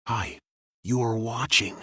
Hi, you are watching.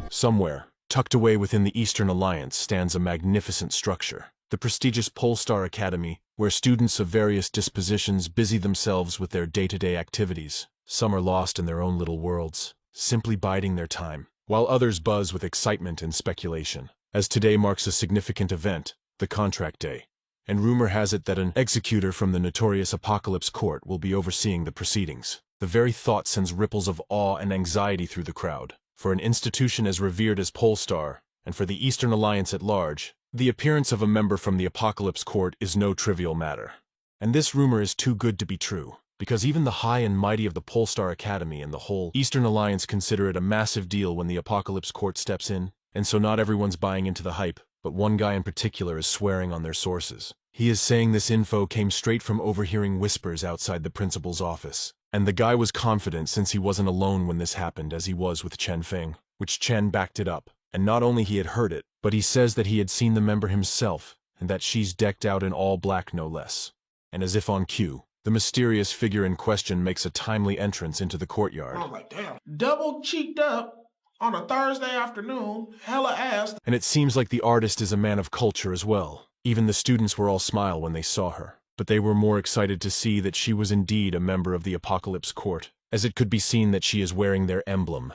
Somewhere, tucked away within the Eastern Alliance, stands a magnificent structure, the prestigious Polestar Academy, where students of various dispositions busy themselves with their day-to-day activities. Some are lost in their own little worlds, simply biding their time, while others buzz with excitement and speculation, as today marks a significant event, the Contract Day. And rumor has it that an executor from the notorious Apocalypse Court will be overseeing the proceedings. The very thought sends ripples of awe and anxiety through the crowd. For an institution as revered as Polestar, and for the Eastern Alliance at large, the appearance of a member from the Apocalypse Court is no trivial matter. And this rumor is too good to be true, because even the high and mighty of the Polestar Academy and the whole Eastern Alliance consider it a massive deal when the Apocalypse Court steps in, and so not everyone's buying into the hype, but one guy in particular is swearing on their sources. He is saying this info came straight from overhearing whispers outside the principal's office. And the guy was confident since he wasn't alone when this happened as he was with Chen Feng, which Chen backed it up. And not only he had heard it, but he says that he had seen the member himself, and that she's decked out in all black no less. And as if on cue, the mysterious figure in question makes a timely entrance into the courtyard. I was like, damn, double cheeked up on a Thursday afternoon, hella ass. And it seems like the artist is a man of culture as well. Even the students were all smile when they saw her. But they were more excited to see that she was indeed a member of the Apocalypse Court, as it could be seen that she is wearing their emblem.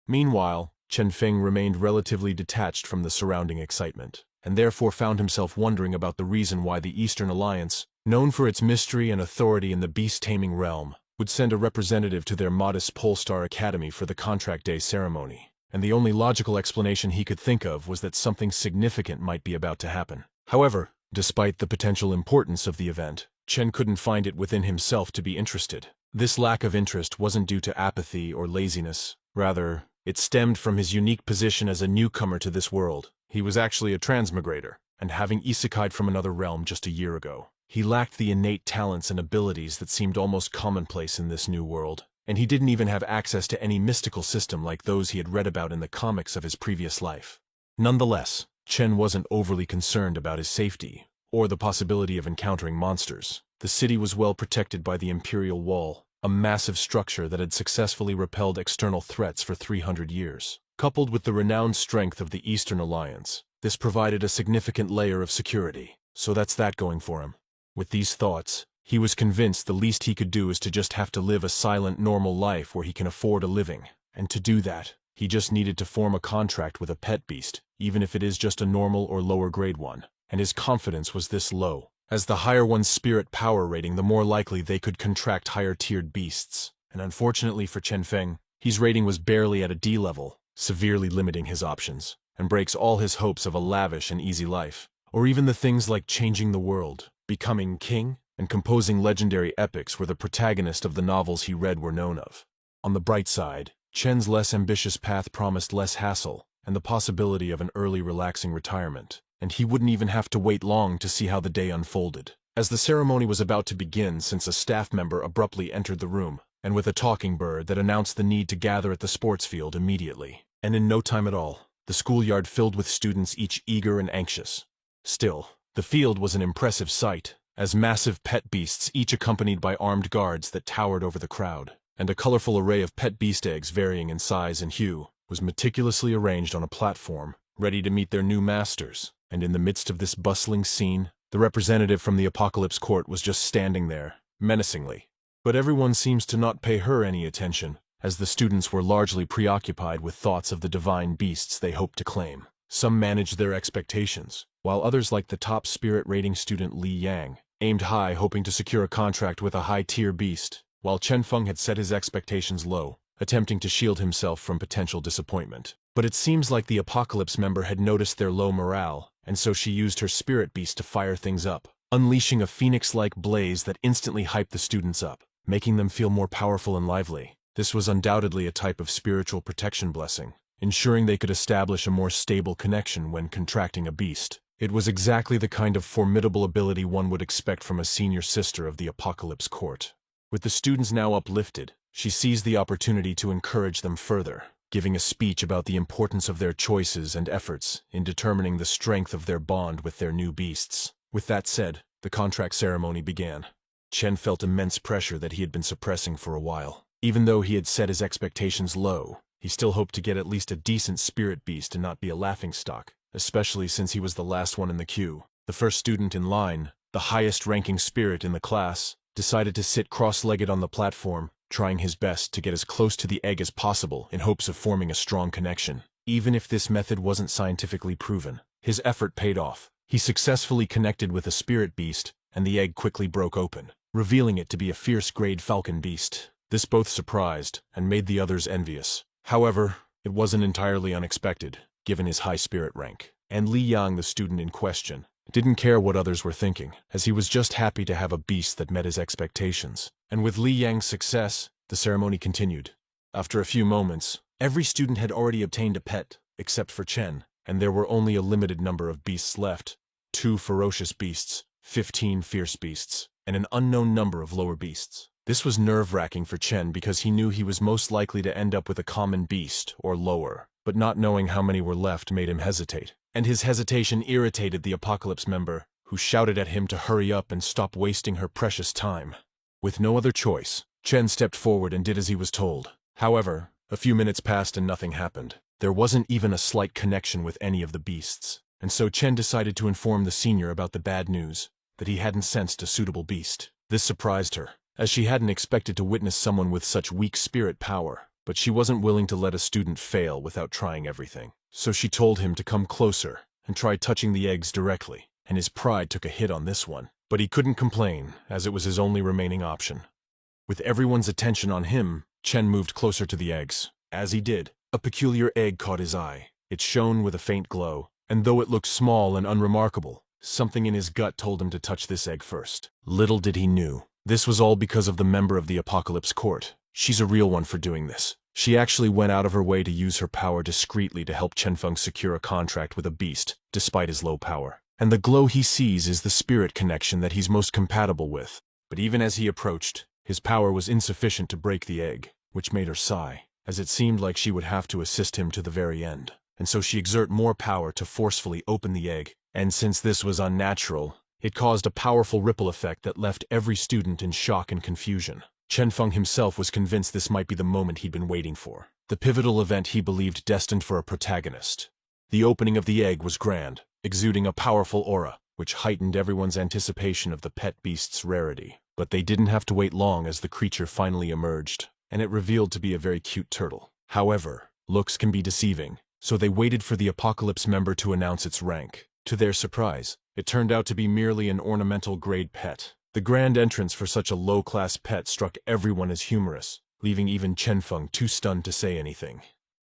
Meanwhile, Chen Feng remained relatively detached from the surrounding excitement, and therefore found himself wondering about the reason why the Eastern Alliance, known for its mystery and authority in the beast-taming realm, would send a representative to their modest Polestar Academy for the Contract Day ceremony. And the only logical explanation he could think of was that something significant might be about to happen. However, despite the potential importance of the event, Chen couldn't find it within himself to be interested. This lack of interest wasn't due to apathy or laziness. Rather, it stemmed from his unique position as a newcomer to this world. He was actually a transmigrator, and having isekai'd from another realm just a year ago. He lacked the innate talents and abilities that seemed almost commonplace in this new world, and he didn't even have access to any mystical system like those he had read about in the comics of his previous life. Nonetheless, Chen wasn't overly concerned about his safety, or the possibility of encountering monsters. The city was well protected by the Imperial Wall, a massive structure that had successfully repelled external threats for 300 years. Coupled with the renowned strength of the Eastern Alliance, this provided a significant layer of security. So that's that going for him. With these thoughts, he was convinced the least he could do is to just have to live a silent, normal life where he can afford a living. And to do that, he just needed to form a contract with a pet beast, even if it is just a normal or lower grade one. And his confidence was this low. As the higher one's spirit power rating, the more likely they could contract higher-tiered beasts. And unfortunately for Chen Feng, his rating was barely at a D level, severely limiting his options, and breaks all his hopes of a lavish and easy life. Or even the things like changing the world, becoming king, and composing legendary epics where the protagonist of the novels he read were known of. On the bright side, Chen's less ambitious path promised less hassle, and the possibility of an early relaxing retirement. And he wouldn't even have to wait long to see how the day unfolded. As the ceremony was about to begin, since a staff member abruptly entered the room, and with a talking bird that announced the need to gather at the sports field immediately. And in no time at all, the schoolyard filled with students, each eager and anxious. Still, the field was an impressive sight, as massive pet beasts, each accompanied by armed guards that towered over the crowd, and a colorful array of pet beast eggs varying in size and hue, was meticulously arranged on a platform, ready to meet their new masters. And in the midst of this bustling scene, the representative from the Apocalypse Court was just standing there, menacingly. But everyone seems to not pay her any attention, as the students were largely preoccupied with thoughts of the divine beasts they hoped to claim. Some managed their expectations, while others, like the top spirit rating student Li Yang, aimed high, hoping to secure a contract with a high-tier beast, while Chen Feng had set his expectations low, attempting to shield himself from potential disappointment. But it seems like the Apocalypse member had noticed their low morale, and so she used her spirit beast to fire things up, unleashing a phoenix-like blaze that instantly hyped the students up, making them feel more powerful and lively. This was undoubtedly a type of spiritual protection blessing, ensuring they could establish a more stable connection when contracting a beast. It was exactly the kind of formidable ability one would expect from a senior sister of the Apocalypse Court. With the students now uplifted, she seized the opportunity to encourage them further, giving a speech about the importance of their choices and efforts in determining the strength of their bond with their new beasts. With that said, the contract ceremony began. Chen felt immense pressure that he had been suppressing for a while. Even though he had set his expectations low, he still hoped to get at least a decent spirit beast and not be a laughingstock, especially since he was the last one in the queue. The first student in line, the highest-ranking spirit in the class, decided to sit cross-legged on the platform, trying his best to get as close to the egg as possible in hopes of forming a strong connection. Even if this method wasn't scientifically proven, his effort paid off. He successfully connected with a spirit beast, and the egg quickly broke open, revealing it to be a fierce grade falcon beast. This both surprised and made the others envious. However, it wasn't entirely unexpected, given his high spirit rank. And Li Yang, the student in question, didn't care what others were thinking, as he was just happy to have a beast that met his expectations. And with Li Yang's success, the ceremony continued. After a few moments, every student had already obtained a pet, except for Chen, and there were only a limited number of beasts left. 2 ferocious beasts, 15 fierce beasts, and an unknown number of lower beasts. This was nerve-wracking for Chen because he knew he was most likely to end up with a common beast, or lower, but not knowing how many were left made him hesitate. And his hesitation irritated the Apocalypse member, who shouted at him to hurry up and stop wasting her precious time. With no other choice, Chen stepped forward and did as he was told. However, a few minutes passed and nothing happened. There wasn't even a slight connection with any of the beasts, and so Chen decided to inform the senior about the bad news, that he hadn't sensed a suitable beast. This surprised her, as she hadn't expected to witness someone with such weak spirit power, but she wasn't willing to let a student fail without trying everything. So she told him to come closer and try touching the eggs directly, and his pride took a hit on this one. But he couldn't complain, as it was his only remaining option. With everyone's attention on him, Chen moved closer to the eggs. As he did, a peculiar egg caught his eye. It shone with a faint glow, and though it looked small and unremarkable, something in his gut told him to touch this egg first. Little did he know, this was all because of the member of the Apocalypse Court. She's a real one for doing this. She actually went out of her way to use her power discreetly to help Chenfeng secure a contract with a beast, despite his low power. And the glow he sees is the spirit connection that he's most compatible with. But even as he approached, his power was insufficient to break the egg, which made her sigh, as it seemed like she would have to assist him to the very end. And so she exerted more power to forcefully open the egg, and since this was unnatural, it caused a powerful ripple effect that left every student in shock and confusion. Chenfeng himself was convinced this might be the moment he'd been waiting for, the pivotal event he believed destined for a protagonist. The opening of the egg was grand, exuding a powerful aura, which heightened everyone's anticipation of the pet beast's rarity. But they didn't have to wait long as the creature finally emerged, and it revealed to be a very cute turtle. However, looks can be deceiving, so they waited for the Apocalypse member to announce its rank. To their surprise, it turned out to be merely an ornamental-grade pet. The grand entrance for such a low-class pet struck everyone as humorous, leaving even Chenfeng too stunned to say anything.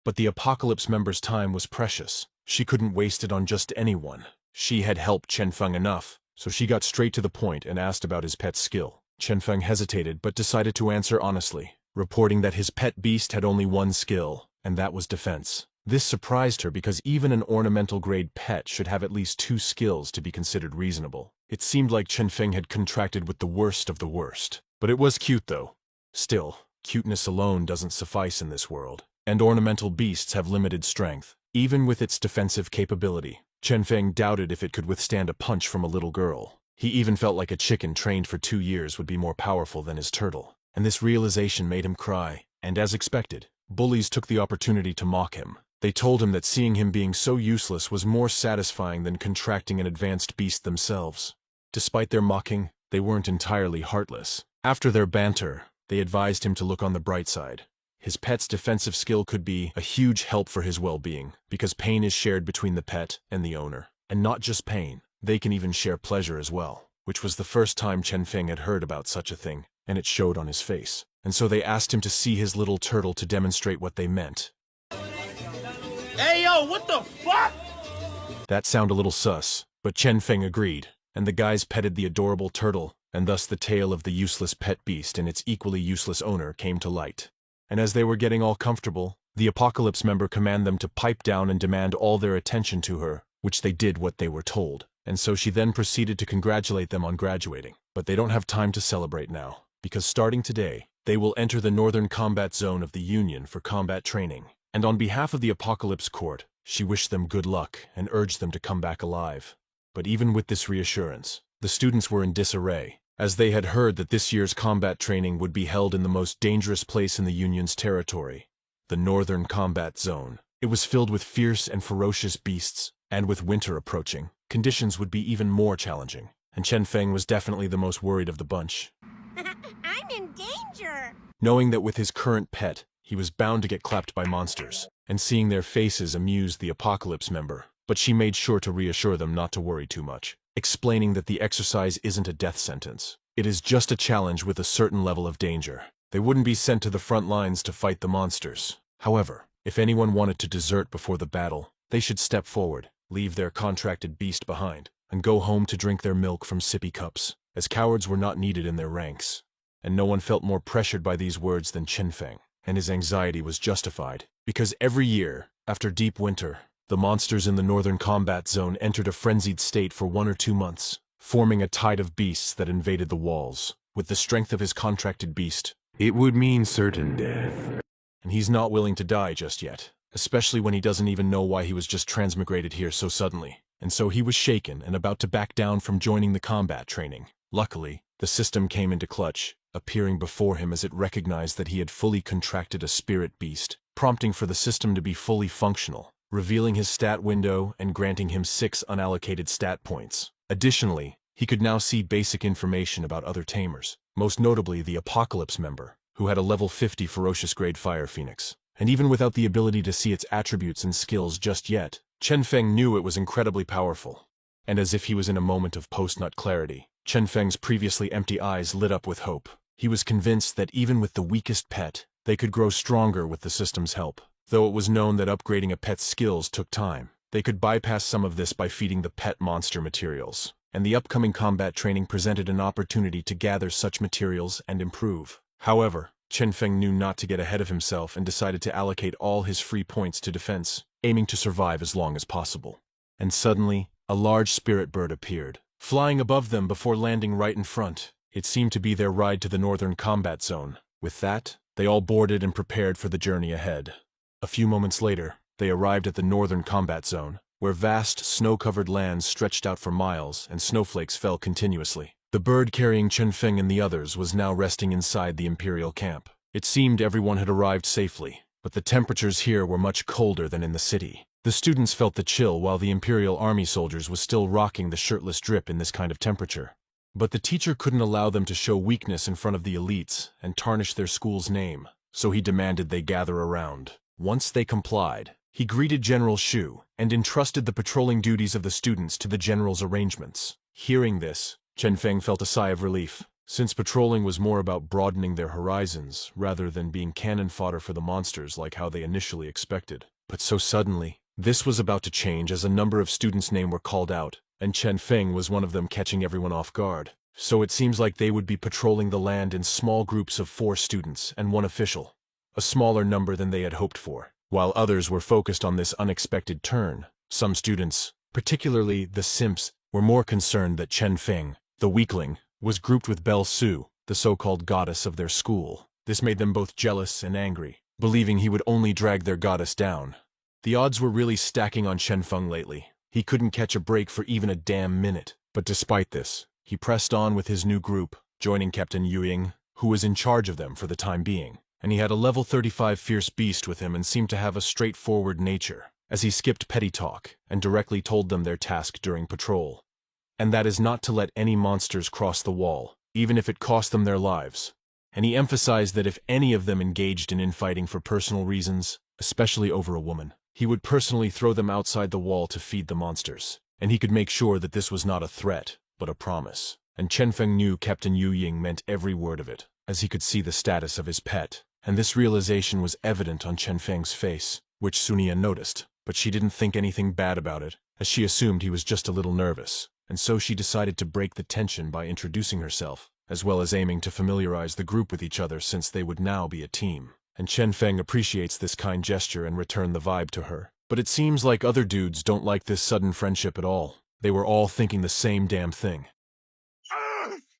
But the Apocalypse member's time was precious. She couldn't waste it on just anyone. She had helped Chenfeng enough, so she got straight to the point and asked about his pet's skill. Chenfeng hesitated but decided to answer honestly, reporting that his pet beast had only one skill, and that was defense. This surprised her because even an ornamental-grade pet should have at least 2 skills to be considered reasonable. It seemed like Chenfeng had contracted with the worst of the worst. But it was cute, though. Still, cuteness alone doesn't suffice in this world, and ornamental beasts have limited strength. Even with its defensive capability, Chenfeng doubted if it could withstand a punch from a little girl. He even felt like a chicken trained for 2 years would be more powerful than his turtle. And this realization made him cry, and as expected, bullies took the opportunity to mock him. They told him that seeing him being so useless was more satisfying than contracting an advanced beast themselves. Despite their mocking, they weren't entirely heartless. After their banter, they advised him to look on the bright side. His pet's defensive skill could be a huge help for his well-being, because pain is shared between the pet and the owner. And not just pain, they can even share pleasure as well, which was the first time Chenfeng had heard about such a thing, and it showed on his face. And so they asked him to see his little turtle to demonstrate what they meant. Hey, yo, what the fuck? That sounded a little sus, but Chenfeng agreed, and the guys petted the adorable turtle, and thus the tale of the useless pet beast and its equally useless owner came to light. And as they were getting all comfortable, the Apocalypse member commanded them to pipe down and demand all their attention to her, which they did what they were told. And so she then proceeded to congratulate them on graduating. But they don't have time to celebrate now, because starting today, they will enter the northern combat zone of the Union for combat training. And on behalf of the Apocalypse Court, she wished them good luck and urged them to come back alive. But even with this reassurance, the students were in disarray. as they had heard that this year's combat training would be held in the most dangerous place in the Union's territory, the Northern Combat Zone. It was filled with fierce and ferocious beasts, and with winter approaching, conditions would be even more challenging, and Chen Feng was definitely the most worried of the bunch. I'm in danger! Knowing that with his current pet, he was bound to get clapped by monsters, and seeing their faces amused the Apocalypse member, but she made sure to reassure them not to worry too much, explaining that the exercise isn't a death sentence. It is just a challenge with a certain level of danger. They wouldn't be sent to the front lines to fight the monsters. However, if anyone wanted to desert before the battle, they should step forward, leave their contracted beast behind, and go home to drink their milk from sippy cups, as cowards were not needed in their ranks. And no one felt more pressured by these words than Chen Feng, and his anxiety was justified, because every year, after deep winter, the monsters in the Northern Combat Zone entered a frenzied state for 1 or 2 months, forming a tide of beasts that invaded the walls. With the strength of his contracted beast, it would mean certain death. And he's not willing to die just yet, especially when he doesn't even know why he was just transmigrated here so suddenly. And so he was shaken and about to back down from joining the combat training. Luckily, the system came into clutch, appearing before him as it recognized that he had fully contracted a spirit beast, prompting for the system to be fully functional, revealing his stat window and granting him 6 unallocated stat points. Additionally, he could now see basic information about other tamers, most notably the Apocalypse member, who had a level 50 ferocious grade fire phoenix. And even without the ability to see its attributes and skills just yet, Chen Feng knew it was incredibly powerful. And as if he was in a moment of post-nut clarity, Chen Feng's previously empty eyes lit up with hope. He was convinced that even with the weakest pet, they could grow stronger with the system's help. Though it was known that upgrading a pet's skills took time, they could bypass some of this by feeding the pet monster materials. And the upcoming combat training presented an opportunity to gather such materials and improve. However, Chen Feng knew not to get ahead of himself and decided to allocate all his free points to defense, aiming to survive as long as possible. And suddenly, a large spirit bird appeared, flying above them before landing right in front. It seemed to be their ride to the Northern Combat Zone. With that, they all boarded and prepared for the journey ahead. A few moments later, they arrived at the Northern Combat Zone, where vast, snow-covered lands stretched out for miles and snowflakes fell continuously. The bird carrying Chen Feng and the others was now resting inside the Imperial camp. It seemed everyone had arrived safely, but the temperatures here were much colder than in the city. The students felt the chill while the Imperial Army soldiers was still rocking the shirtless drip in this kind of temperature. But the teacher couldn't allow them to show weakness in front of the elites and tarnish their school's name, so he demanded they gather around. Once they complied, he greeted General Shu and entrusted the patrolling duties of the students to the general's arrangements. Hearing this, Chen Feng felt a sigh of relief, since patrolling was more about broadening their horizons rather than being cannon fodder for the monsters like how they initially expected. But so suddenly, this was about to change as a number of students' names were called out, and Chen Feng was one of them, catching everyone off guard. So it seems like they would be patrolling the land in small groups of 4 students and 1 official, a smaller number than they had hoped for. While others were focused on this unexpected turn, some students, particularly the simps, were more concerned that Chen Feng, the weakling, was grouped with Belle Su, the so-called goddess of their school. This made them both jealous and angry, believing he would only drag their goddess down. The odds were really stacking on Chen Feng lately. He couldn't catch a break for even a damn minute. But despite this, he pressed on with his new group, joining Captain Yuying, who was in charge of them for the time being. And he had a level 35 fierce beast with him and seemed to have a straightforward nature, as he skipped petty talk and directly told them their task during patrol. And that is not to let any monsters cross the wall, even if it cost them their lives. And he emphasized that if any of them engaged in infighting for personal reasons, especially over a woman, he would personally throw them outside the wall to feed the monsters. And he could make sure that this was not a threat, but a promise. And Chen Feng knew Captain Yu Ying meant every word of it, as he could see the status of his pet. And this realization was evident on Chen Feng's face, which Sunia noticed, but she didn't think anything bad about it, as she assumed he was just a little nervous. And so she decided to break the tension by introducing herself, as well as aiming to familiarize the group with each other since they would now be a team. And Chen Feng appreciates this kind gesture and returned the vibe to her. But it seems like other dudes don't like this sudden friendship at all. They were all thinking the same damn thing.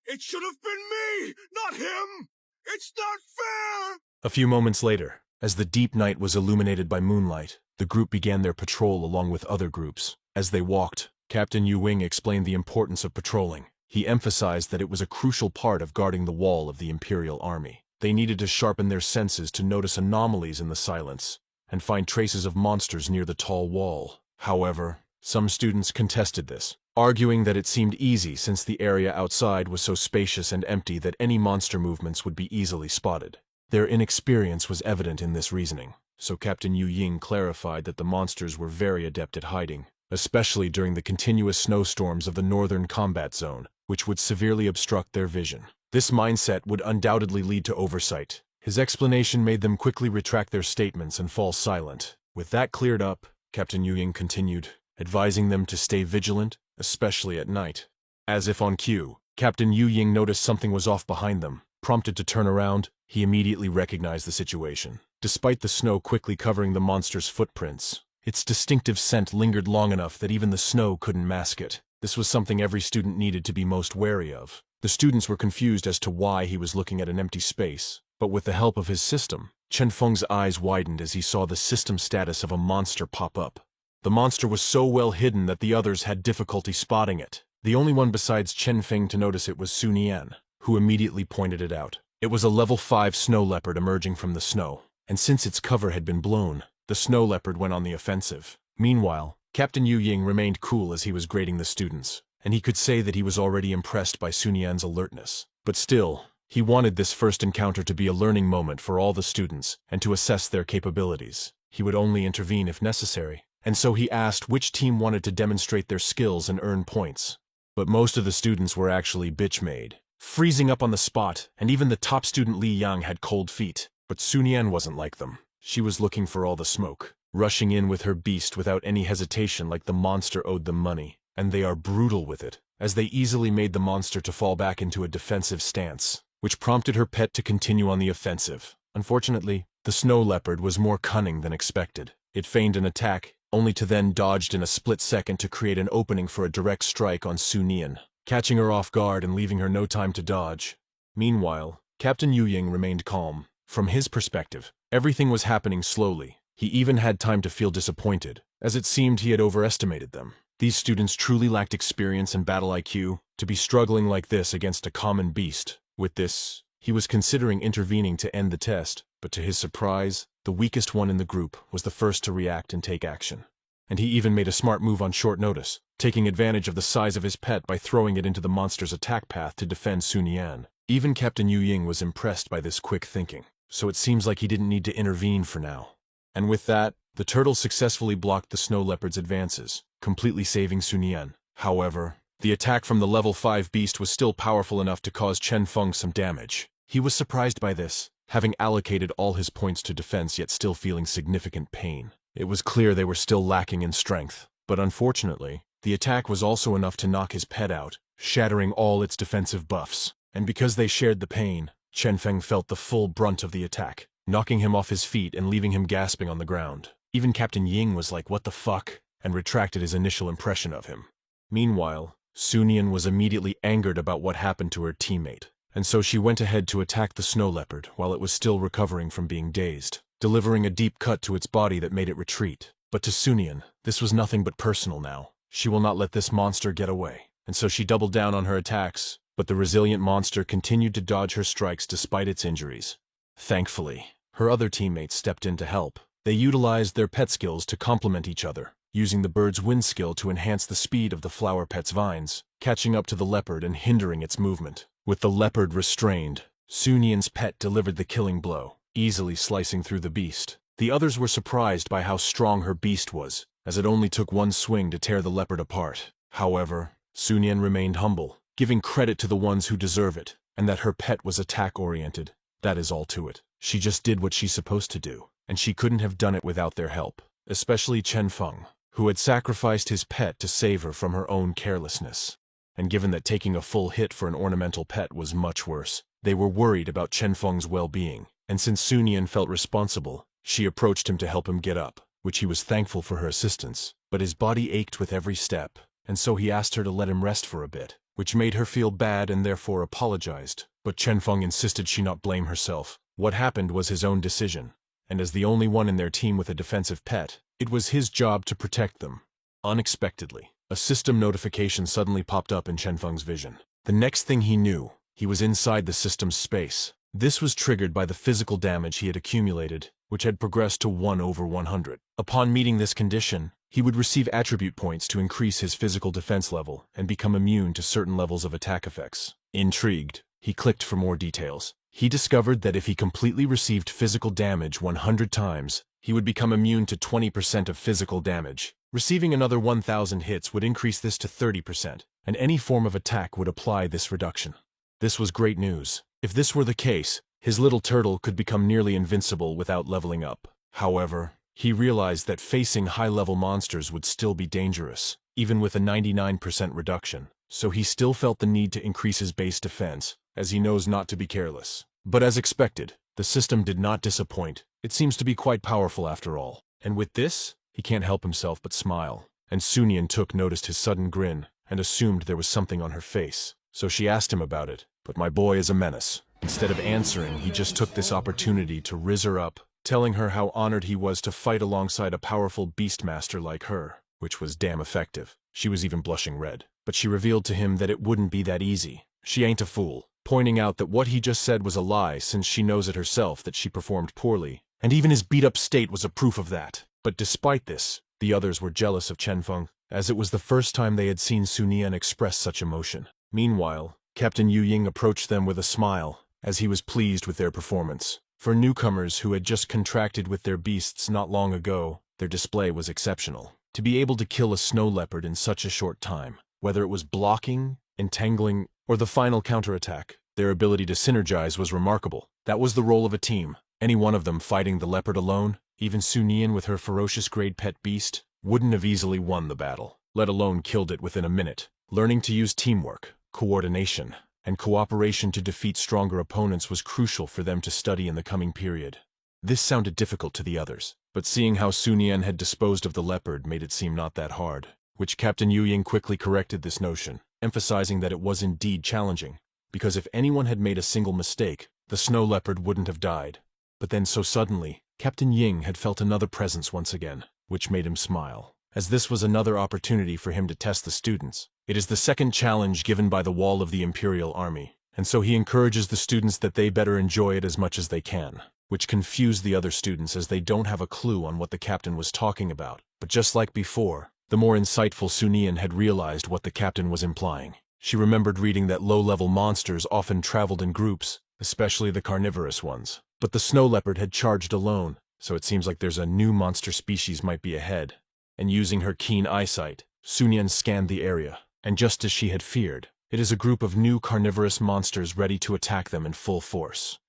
It should have been me, not him! It's not fair! A few moments later, as the deep night was illuminated by moonlight, the group began their patrol along with other groups. As they walked, Captain Yu Wing explained the importance of patrolling, He emphasized that it was a crucial part of guarding the wall of the Imperial Army. They needed to sharpen their senses to notice anomalies in the silence and find traces of monsters near the tall wall. However, some students contested this, arguing that it seemed easy since the area outside was so spacious and empty that any monster movements would be easily spotted. Their inexperience was evident in this reasoning, so Captain Yu Ying clarified that the monsters were very adept at hiding, especially during the continuous snowstorms of the northern combat zone, which would severely obstruct their vision. This mindset would undoubtedly lead to oversight. His explanation made them quickly retract their statements and fall silent. With that cleared up, Captain Yu Ying continued, advising them to stay vigilant, especially at night. As if on cue, Captain Yu Ying noticed something was off behind them. Prompted to turn around, he immediately recognized the situation. Despite the snow quickly covering the monster's footprints, its distinctive scent lingered long enough that even the snow couldn't mask it. This was something every student needed to be most wary of. The students were confused as to why he was looking at an empty space, but with the help of his system, Chen Feng's eyes widened as he saw the system status of a monster pop up. The monster was so well hidden that the others had difficulty spotting it. The only one besides Chen Feng to notice it was Sun Yan, who immediately pointed it out. It was a level 5 snow leopard emerging from the snow, and since its cover had been blown, the snow leopard went on the offensive. Meanwhile, Captain Yu Ying remained cool as he was grading the students, and he could say that he was already impressed by Sun Yan's alertness. But still, he wanted this first encounter to be a learning moment for all the students and to assess their capabilities. He would only intervene if necessary, and so he asked which team wanted to demonstrate their skills and earn points. But most of the students were actually bitch-made, freezing up on the spot, and even the top student Li Yang had cold feet. But Sun Yan wasn't like them. She was looking for all the smoke, rushing in with her beast without any hesitation like the monster owed them money. And they are brutal with it, as they easily made the monster to fall back into a defensive stance, which prompted her pet to continue on the offensive. Unfortunately, the snow leopard was more cunning than expected. It feigned an attack, only to then dodged in a split second to create an opening for a direct strike on Sun Yan, catching her off guard and leaving her no time to dodge. Meanwhile, Captain Yu Ying remained calm. From his perspective, everything was happening slowly. He even had time to feel disappointed, as it seemed he had overestimated them. These students truly lacked experience and battle IQ to be struggling like this against a common beast. With this, he was considering intervening to end the test, but to his surprise, the weakest one in the group was the first to react and take action. And he even made a smart move on short notice, taking advantage of the size of his pet by throwing it into the monster's attack path to defend Sun Yan. Even Captain Yu Ying was impressed by this quick thinking, so it seems like he didn't need to intervene for now. And with that, the turtle successfully blocked the snow leopard's advances, completely saving Sun Yan. However, the attack from the level 5 beast was still powerful enough to cause Chen Feng some damage. He was surprised by this, having allocated all his points to defense yet still feeling significant pain. It was clear they were still lacking in strength, but unfortunately, the attack was also enough to knock his pet out, shattering all its defensive buffs. And because they shared the pain, Chen Feng felt the full brunt of the attack, knocking him off his feet and leaving him gasping on the ground. Even Captain Ying was like, "What the fuck?" and retracted his initial impression of him. Meanwhile, Sun Yan was immediately angered about what happened to her teammate, and so she went ahead to attack the snow leopard while it was still recovering from being dazed, delivering a deep cut to its body that made it retreat. But to Sun Yan, this was nothing but personal now. She will not let this monster get away, and so she doubled down on her attacks, but the resilient monster continued to dodge her strikes despite its injuries. Thankfully, her other teammates stepped in to help. They utilized their pet skills to complement each other, using the bird's wind skill to enhance the speed of the flower pet's vines, catching up to the leopard and hindering its movement. With the leopard restrained, Sun Yan's pet delivered the killing blow, easily slicing through the beast. The others were surprised by how strong her beast was, as it only took one swing to tear the leopard apart. However, Sun Yan remained humble, giving credit to the ones who deserve it, and that her pet was attack-oriented. That is all to it. She just did what she's supposed to do, and she couldn't have done it without their help, especially Chen Feng, who had sacrificed his pet to save her from her own carelessness. And given that taking a full hit for an ornamental pet was much worse, they were worried about Chen Feng's well-being, and since Sun Yan felt responsible, she approached him to help him get up, which he was thankful for her assistance, but his body ached with every step, and so he asked her to let him rest for a bit, which made her feel bad and therefore apologized. But Chen Feng insisted she not blame herself. What happened was his own decision, and as the only one in their team with a defensive pet, it was his job to protect them. Unexpectedly, a system notification suddenly popped up in Chen Feng's vision. The next thing he knew, he was inside the system's space. This was triggered by the physical damage he had accumulated, which had progressed to 1/100. Upon meeting this condition, he would receive attribute points to increase his physical defense level and become immune to certain levels of attack effects. Intrigued, he clicked for more details. He discovered that if he completely received physical damage 100 times, he would become immune to 20% of physical damage. Receiving another 1,000 hits would increase this to 30%, and any form of attack would apply this reduction. This was great news. If this were the case, his little turtle could become nearly invincible without leveling up. However, he realized that facing high-level monsters would still be dangerous, even with a 99% reduction, so he still felt the need to increase his base defense, as he knows not to be careless. But as expected, the system did not disappoint. It seems to be quite powerful after all. And with this, he can't help himself but smile. And Sunyan noticed his sudden grin, and assumed there was something on her face. So she asked him about it, but my boy is a menace. Instead of answering, he just took this opportunity to rizz her up, telling her how honored he was to fight alongside a powerful beastmaster like her, which was damn effective. She was even blushing red. But she revealed to him that it wouldn't be that easy. She ain't a fool, pointing out that what he just said was a lie since she knows it herself that she performed poorly, and even his beat-up state was a proof of that. But despite this, the others were jealous of Chenfeng, as it was the first time they had seen Sunyan express such emotion. Meanwhile, Captain Yu Ying approached them with a smile, as he was pleased with their performance. For newcomers who had just contracted with their beasts not long ago, their display was exceptional. To be able to kill a snow leopard in such a short time, whether it was blocking, entangling, or the final counterattack, their ability to synergize was remarkable. That was the role of a team. Any one of them fighting the leopard alone, even Sunyan with her ferocious grade pet beast, wouldn't have easily won the battle, let alone killed it within a minute. Learning to use teamwork, coordination, and cooperation to defeat stronger opponents was crucial for them to study in the coming period. This sounded difficult to the others, but seeing how Sunyan had disposed of the leopard made it seem not that hard, which Captain Yu Ying quickly corrected this notion, emphasizing that it was indeed challenging, because if anyone had made a single mistake, the snow leopard wouldn't have died. But then so suddenly, Captain Ying had felt another presence once again, which made him smile, as this was another opportunity for him to test the students. It is the second challenge given by the wall of the Imperial Army, and so he encourages the students that they better enjoy it as much as they can, which confused the other students as they don't have a clue on what the captain was talking about. But just like before, the more insightful Sunyan had realized what the captain was implying. She remembered reading that low-level monsters often traveled in groups, especially the carnivorous ones. But the snow leopard had charged alone, so it seems like there's a new monster species might be ahead. And using her keen eyesight, Sunyan scanned the area, and just as she had feared, it is a group of new carnivorous monsters ready to attack them in full force.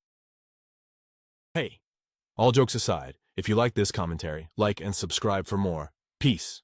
Hey, all jokes aside, if you like this commentary, like and subscribe for more. Peace.